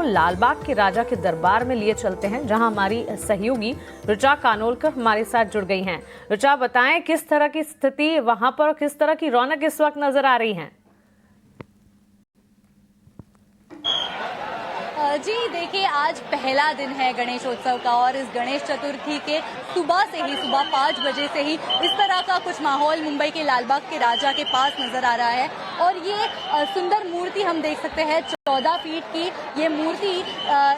आपको लालबाग के राजा के दरबार में लिए चलते हैं, जहां हमारी सहयोगी ऋचा कानोलकर हमारे साथ जुड़ गई हैं। ऋचा, बताएं किस तरह की स्थिति वहां पर, किस तरह की रौनक इस वक्त नजर आ रही है? जी देखिए, आज पहला दिन है गणेशोत्सव का और इस गणेश चतुर्थी के सुबह से ही, सुबह 5 बजे से ही इस तरह का कुछ माहौल मुंबई के लालबाग के राजा के पास नजर आ रहा है। और ये सुंदर मूर्ति हम देख सकते हैं, 14 फीट की ये मूर्ति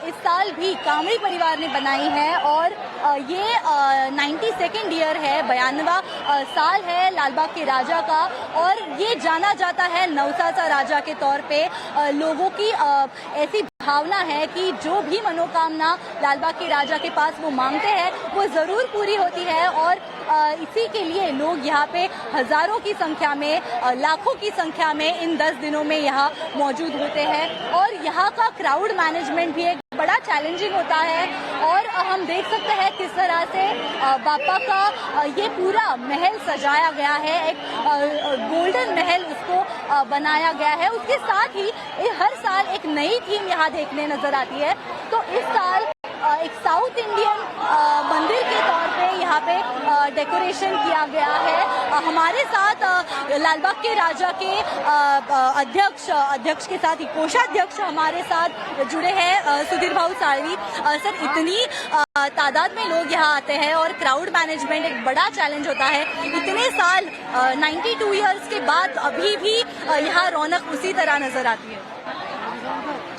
इस साल भी कामड़ी परिवार ने बनाई है और ये 92nd ईयर है, 92वां साल है लालबाग के राजा का। और ये जाना जाता है नवसासा राजा के तौर पे। लोगों की ऐसी भावना है कि जो भी मनोकामना लालबाग के राजा के पास वो मांगते हैं वो जरूर पूरी होती है। और इसी के लिए लोग यहाँ पे हजारों की संख्या में, लाखों की संख्या में इन 10 दिनों में यहाँ मौजूद होते हैं। और यहाँ का क्राउड मैनेजमेंट भी एक बड़ा चैलेंजिंग होता है। और हम देख सकते हैं किस तरह से बापा का ये पूरा महल सजाया गया है, एक गोल्डन महल उसको बनाया गया है। उसके साथ ही हर साल एक नई थीम यहाँ देखने नजर आती है। तो इस साल एक साउथ इंडियन मंदिर के तौर पे यहाँ पे डेकोरेशन किया गया है। हमारे साथ लालबाग के राजा के अध्यक्ष के साथ ही कोषाध्यक्ष हमारे साथ जुड़े हैं, सुधीर भाऊ साळवी सर। इतनी तादाद में लोग यहाँ आते हैं और क्राउड मैनेजमेंट एक बड़ा चैलेंज होता है। इतने साल 92 ईयर्स के बाद अभी भी यहाँ रौनक उसी तरह नजर आती है।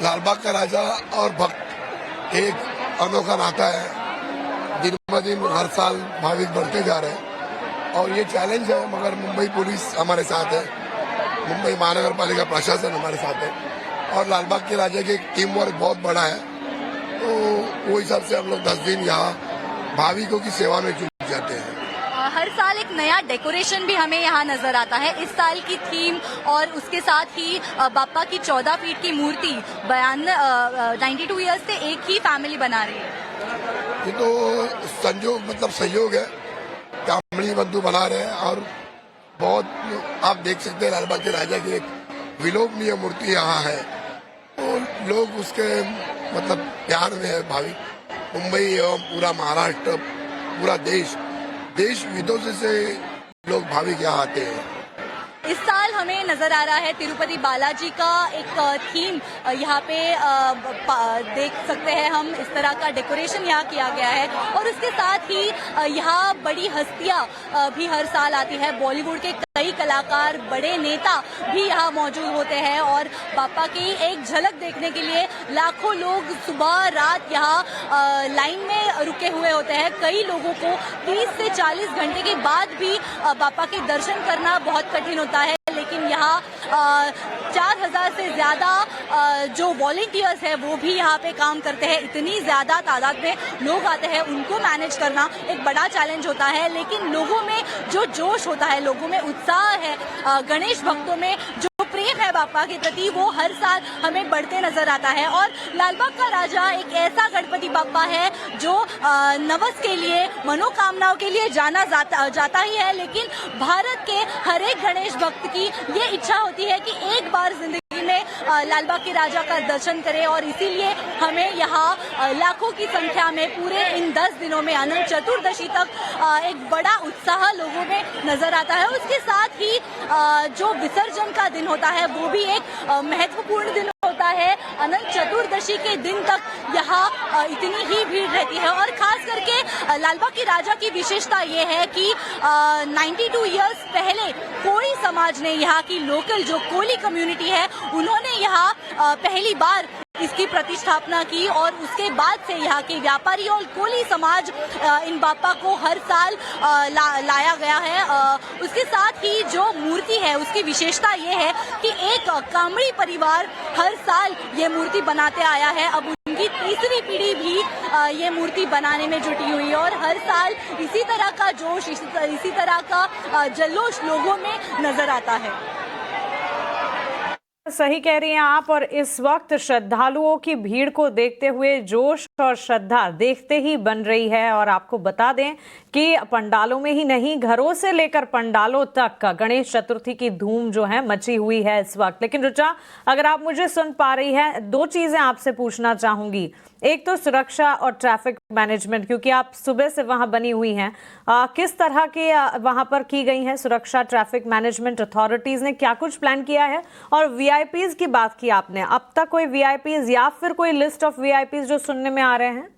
लालबाग का राजा और भक्त एक अनोखा नाता है। दिन ब दिन हर साल भाविक बढ़ते जा रहे हैं और ये चैलेंज है, मगर मुंबई पुलिस हमारे साथ है, मुंबई महानगर पालिका प्रशासन हमारे साथ है और लालबाग के राजा की टीम वर्क बहुत बड़ा है। तो वो हिसाब से हम लोग 10 दिन यहाँ भाविकों की सेवा में जुट जाते हैं। हर साल एक नया डेकोरेशन भी हमें यहाँ नजर आता है। इस साल की थीम और उसके साथ ही बापा की 14 फीट की मूर्ति 92 ईयर्स से एक ही फैमिली बना रही है। ये तो संयोग, मतलब सहयोग है। कामड़ी बंधु बना रहे हैं और बहुत आप देख सकते हैं लालबाग के राजा की एक विलोभनीय मूर्ति यहाँ है। तो लोग उसके मतलब प्यार में है भाविक। मुंबई एवं पूरा महाराष्ट्र, पूरा देश विदेशों से लोग भाविक यहाँ आते हैं। इस साल हमें नजर आ रहा है तिरुपति बालाजी का एक थीम यहाँ पे देख सकते हैं हम। इस तरह का डेकोरेशन यहाँ किया गया है और उसके साथ ही यहाँ बड़ी हस्तियाँ भी हर साल आती है। बॉलीवुड के कई कलाकार, बड़े नेता भी यहाँ मौजूद होते हैं और बापा की एक झलक देखने के लिए लाखों लोग सुबह रात यहाँ लाइन में रुके हुए होते हैं। कई लोगों को 30 से 40 घंटे के बाद भी बापा के दर्शन करना बहुत कठिन होता है, लेकिन यहाँ 4000 से ज्यादा जो वॉलंटियर्स हैं वो भी यहाँ पे काम करते हैं। इतनी ज्यादा तादाद में लोग आते हैं, उनको मैनेज करना एक बड़ा चैलेंज होता है। लेकिन लोगों में जो जोश होता है, लोगों में उत्साह है, गणेश भक्तों में जो प्रेम है बापा के प्रति, वो हर साल हमें बढ़ते नजर आता है। और लालबाग का राजा एक ऐसा गणपति बापा है जो नवस के लिए, मनोकामनाओं के लिए जाना जाता ही है। लेकिन भारत के हर एक गणेश भक्त की ये इच्छा होती है कि एक बार जिंदगी में लालबाग के राजा का दर्शन करें और इसीलिए हमें यहाँ लाखों की संख्या में पूरे इन 10 दिनों में अनंत चतुर्दशी तक एक बड़ा उत्साह लोगों में नजर आता है। उसके साथ ही जो विसर्जन का दिन होता है वो भी एक महत्वपूर्ण दिन होता है। अनंत चतुर्दशी के दिन तक यहाँ इतनी ही भीड़ रहती है और खास करके लालबाग के राजा की विशेषता ये है कि 92 ईयर्स पहले कोली समाज ने, यहाँ की लोकल जो कोली कम्युनिटी है, उन्होंने यहाँ पहली बार इसकी प्रतिष्ठापना की और उसके बाद से यहाँ के व्यापारी और कोली समाज इन बापा को हर साल लाया गया है। उसके साथ ही जो मूर्ति है उसकी विशेषता ये है कि एक कामड़ी परिवार हर साल ये मूर्ति बनाते आया है। अब उनकी तीसरी पीढ़ी भी ये मूर्ति बनाने में जुटी हुई है और हर साल इसी तरह का जोश, इसी तरह का जल्लोश लोगों में नजर आता है। सही कह रही हैं आप। और इस वक्त श्रद्धालुओं की भीड़ को देखते हुए जोश और श्रद्धा देखते ही बन रही है। और आपको बता दें कि पंडालों में ही नहीं, घरों से लेकर पंडालों तक गणेश चतुर्थी की धूम जो है मची हुई है इस वक्त। लेकिन ऋचा, अगर आप मुझे सुन पा रही है, दो चीजें आपसे पूछना चाहूंगी। एक तो सुरक्षा और ट्रैफिक मैनेजमेंट, क्योंकि आप सुबह से वहां बनी हुई हैं, किस तरह के वहां पर की गई है सुरक्षा, ट्रैफिक मैनेजमेंट अथॉरिटीज ने क्या कुछ प्लान किया है? और वीआईपीज की बात की आपने, अब तक कोई वीआईपीज या फिर कोई लिस्ट ऑफ वीआईपीज जो सुनने में आ रहे हैं?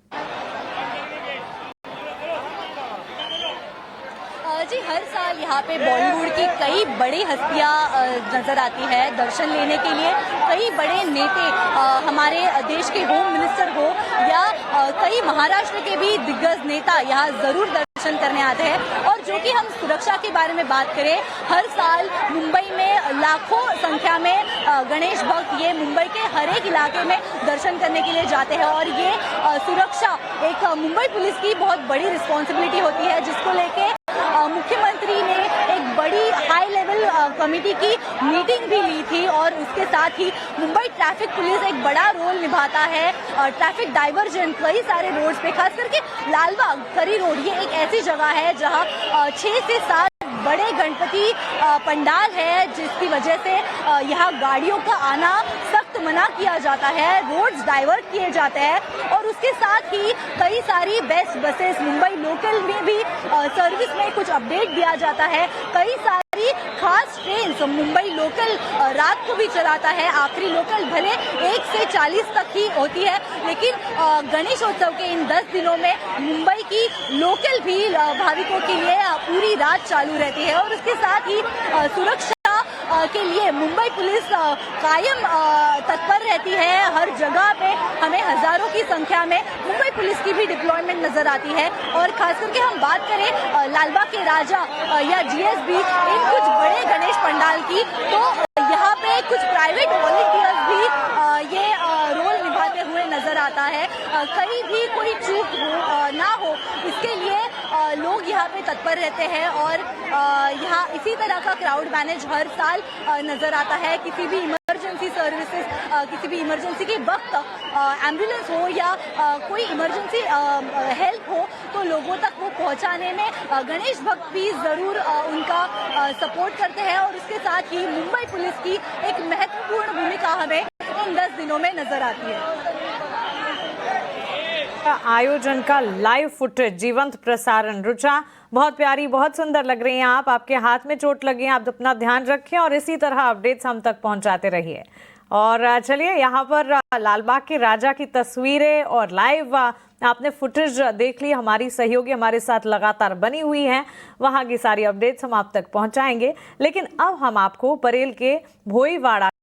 जी, हर साल यहाँ पे बॉलीवुड की कई बड़ी हस्तियाँ नजर आती है दर्शन लेने के लिए। कई बड़े नेता हमारे देश के होम मिनिस्टर हो या कई महाराष्ट्र के भी दिग्गज नेता यहाँ जरूर दर्शन करने आते हैं। और जो कि हम सुरक्षा के बारे में बात करें, हर साल मुंबई में लाखों संख्या में गणेश भक्त ये मुंबई के हर एक इलाके में दर्शन करने के लिए जाते हैं। और ये सुरक्षा एक मुंबई पुलिस की बहुत बड़ी रिस्पॉन्सिबिलिटी होती है, जिसको लेके मुख्यमंत्री ने एक बड़ी हाई लेवल कमेटी की मीटिंग भी ली थी। और उसके साथ ही मुंबई ट्रैफिक पुलिस एक बड़ा रोल निभाता है। ट्रैफिक डाइवर्जन कई सारे रोड्स पे, खास करके लालबाग खरी रोड, ये एक ऐसी जगह है जहां 6 से 7 बड़े गणपति पंडाल है, जिसकी वजह से यहाँ गाड़ियों का आना सख्त मना किया जाता है, रोड्स डाइवर्ट किए जाते हैं। और उसके साथ ही कई सारी बेस्ट बसेस मुंबई लोकल में भी सर्विस में कुछ अपडेट दिया जाता है। कई सारी खास ट्रेन मुंबई लोकल रात को भी चलाता है। आखिरी लोकल भले 1 से 40 तक ही होती है, लेकिन गणेशोत्सव के इन 10 दिनों में मुंबई की लोकल भी भाविकों के लिए पूरी रात चालू रहती है। और उसके साथ ही सुरक्षा के लिए मुंबई पुलिस कायम तत्पर रहती है। हर जगह पे हमें हजारों की संख्या में मुंबई पुलिस की भी डिप्लॉयमेंट नजर आती है। और खास करके हम बात करें लालबाग के राजा या जीएसबी, इन कुछ बड़े गणेश पंडाल की, तो यहाँ पे कुछ प्राइवेट वॉलंटियर्स भी ये रोल निभाते हुए नजर आता है। कहीं भी कोई चूक ना हो, इसके लिए लोग यहाँ पे तत्पर रहते हैं। और यहाँ इसी तरह का क्राउड मैनेज हर साल नजर आता है। किसी भी इमरजेंसी सर्विसेज, किसी भी इमरजेंसी के वक्त एम्बुलेंस हो या कोई इमरजेंसी हेल्प हो, तो लोगों तक वो पहुंचाने में गणेश भक्त भी जरूर उनका सपोर्ट करते हैं। और उसके साथ ही मुंबई पुलिस की एक महत्वपूर्ण भूमिका हमें इन 10 दिनों में नजर आती है। आयोजन का लाइव फुटेज, जीवंत प्रसारण। रुचा, बहुत प्यारी, बहुत सुंदर लग रही हैं आप। आपके हाथ में चोट लगी है, आप अपना ध्यान रखें और इसी तरह अपडेट्स हम तक पहुंचाते रहिए। और चलिए, यहाँ पर लालबाग के राजा की तस्वीरें और लाइव आपने फुटेज देख ली। हमारी सहयोगी हमारे साथ लगातार बनी हुई हैं, वहाँ की सारी अपडेट्स हम आप तक पहुँचाएंगे। लेकिन अब हम आपको बरेल के भोईवाड़ा